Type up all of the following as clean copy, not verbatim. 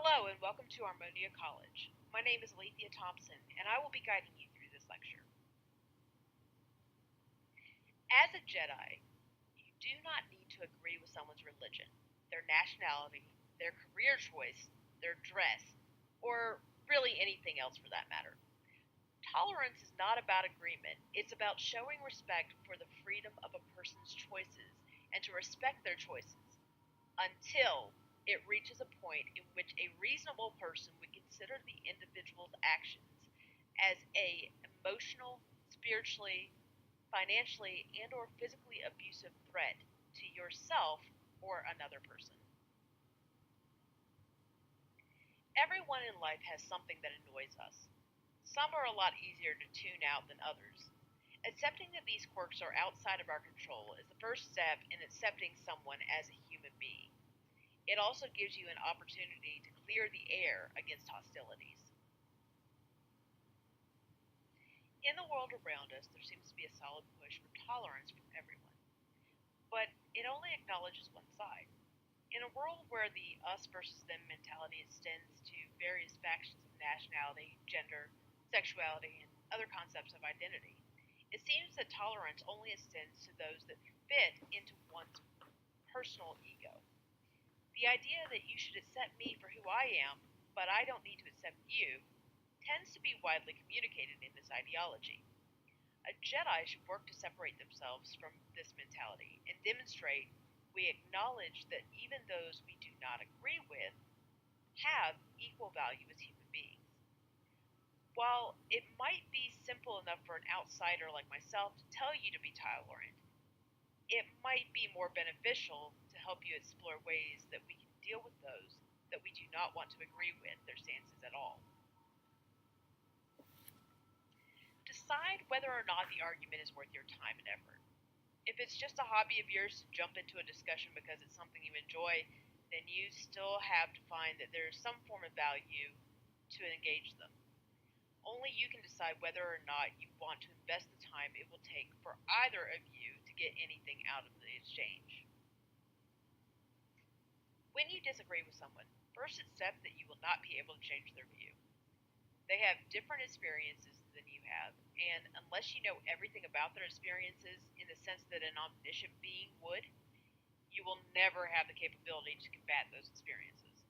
Hello and welcome to Harmonia College. My name is Alethea Thompson and I will be guiding you through this lecture. As a Jedi, you do not need to agree with someone's religion, their nationality, their career choice, their dress, or really anything else for that matter. Tolerance is not about agreement, it's about showing respect for the freedom of a person's choices and to respect their choices until it reaches a point in which a reasonable person would consider the individual's actions as a emotional, spiritually, financially, and or physically abusive threat to yourself or another person. Everyone in life has something that annoys us. Some are a lot easier to tune out than others. Accepting that these quirks are outside of our control is the first step in accepting someone as a human being. It also gives you an opportunity to clear the air against hostilities. In the world around us, there seems to be a solid push for tolerance from everyone, but it only acknowledges one side. In a world where the us versus them mentality extends to various factions of nationality, gender, sexuality, and other concepts of identity, it seems that tolerance only extends to those that fit into one's personal ego. The idea that you should accept me for who I am, but I don't need to accept you, tends to be widely communicated in this ideology. A Jedi should work to separate themselves from this mentality and demonstrate we acknowledge that even those we do not agree with have equal value as human beings. While it might be simple enough for an outsider like myself to tell you to be tolerant, it might be more beneficial to help you explore ways that we can deal with those that we do not want to agree with their stances at all. Decide whether or not the argument is worth your time and effort. If it's just a hobby of yours to jump into a discussion because it's something you enjoy, then you still have to find that there is some form of value to engage them. Only you can decide whether or not you want to invest the time it will take for either of you to get anything out of the exchange. When you disagree with someone, first accept that you will not be able to change their view. They have different experiences than you have, and unless you know everything about their experiences in the sense that an omniscient being would, you will never have the capability to combat those experiences.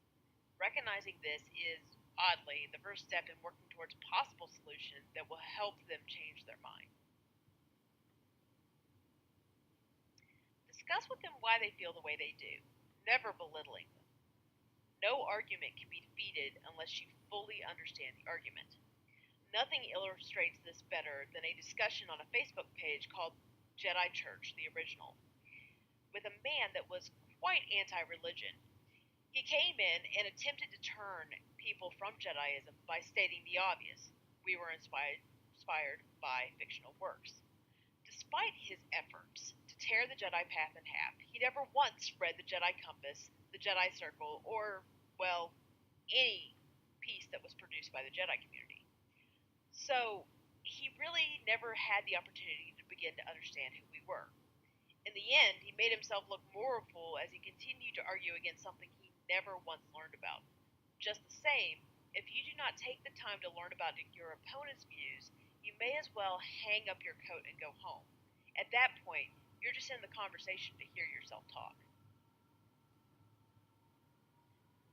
Recognizing this is, oddly, the first step in working towards a possible solution that will help them change their mind. Discuss with them why they feel the way they do, never belittling them. No argument can be defeated unless you fully understand the argument. Nothing illustrates this better than a discussion on a Facebook page called Jedi Church, the original, with a man that was quite anti religion. He came in and attempted to turn people from Jediism by stating the obvious: we were inspired by fictional works. Despite his efforts to tear the Jedi path in half, he never once read the Jedi Compass, the Jedi Circle, or, well, any piece that was produced by the Jedi community. So, he really never had the opportunity to begin to understand who we were. In the end, he made himself look more a fool as he continued to argue against something he never once learned about. Just the same, if you do not take the time to learn about your opponent's views, you may as well hang up your coat and go home. At that point, you're just in the conversation to hear yourself talk.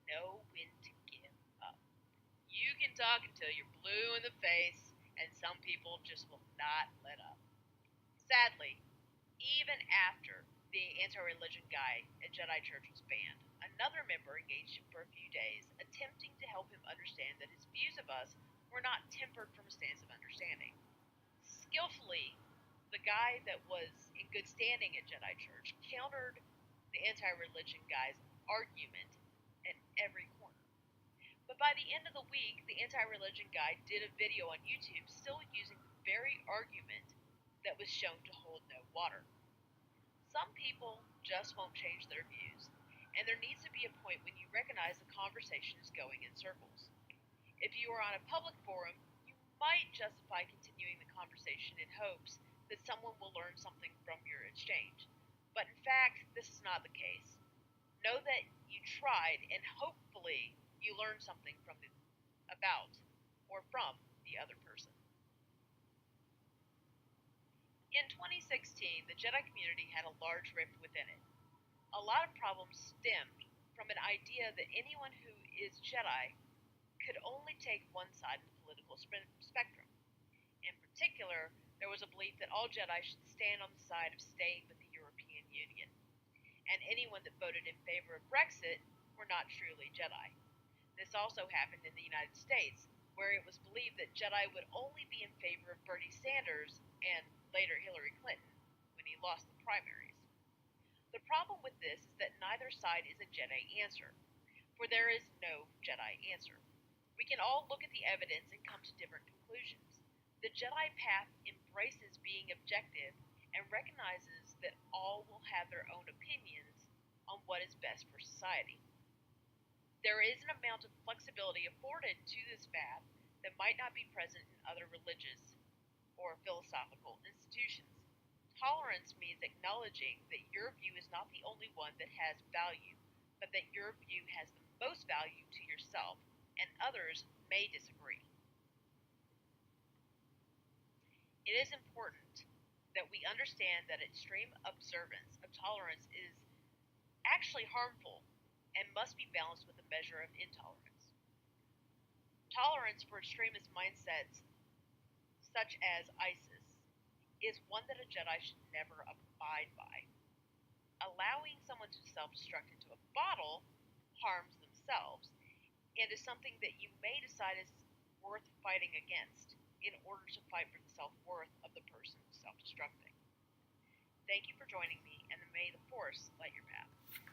Know when to give up. You can talk until you're blue in the face, and some people just will not let up. Sadly, even after the anti-religion guy at Jedi Church was banned, another member engaged him for a few days, attempting to help him understand that his views of us were not tempered from a stance of understanding. Skillfully, the guy that was in good standing at Jedi Church countered the anti-religion guy's argument at every corner. But by the end of the week, the anti-religion guy did a video on YouTube still using the very argument that was shown to hold no water. Some people just won't change their views, and there needs to be a point when you recognize the conversation is going in circles. If you are on a public forum, you might justify continuing the conversation in hopes that someone will learn something from your exchange. But in fact, this is not the case. Know that you tried, and hopefully you learn something about or from the other person. In 2016, the Jedi community had a large rift within it. A lot of problems stemmed from an idea that anyone who is Jedi could only take one side of the political spectrum. In particular, there was a belief that all Jedi should stand on the side of staying with the European Union, and anyone that voted in favor of Brexit were not truly Jedi. This also happened in the United States, where it was believed that Jedi would only be in favor of Bernie Sanders and later Hillary Clinton when he lost the primaries. The problem with this is that neither side is a Jedi answer, for there is no Jedi answer. We can all look at the evidence and come to different conclusions. The Jedi path embraces being objective and recognizes that all will have their own opinions on what is best for society. There is an amount of flexibility afforded to this path that might not be present in other religious or philosophical institutions. Tolerance means acknowledging that your view is not the only one that has value, but that your view has the most value to yourself, and others may disagree. It is important that we understand that extreme observance of tolerance is actually harmful and must be balanced with a measure of intolerance. Tolerance for extremist mindsets, such as ISIS, is one that a Jedi should never abide by. Allowing someone to self destruct into a bottle harms themselves and is something that you may decide is worth fighting against in order to fight for the self worth of the person self destructing. Thank you for joining me, and may the Force light your path.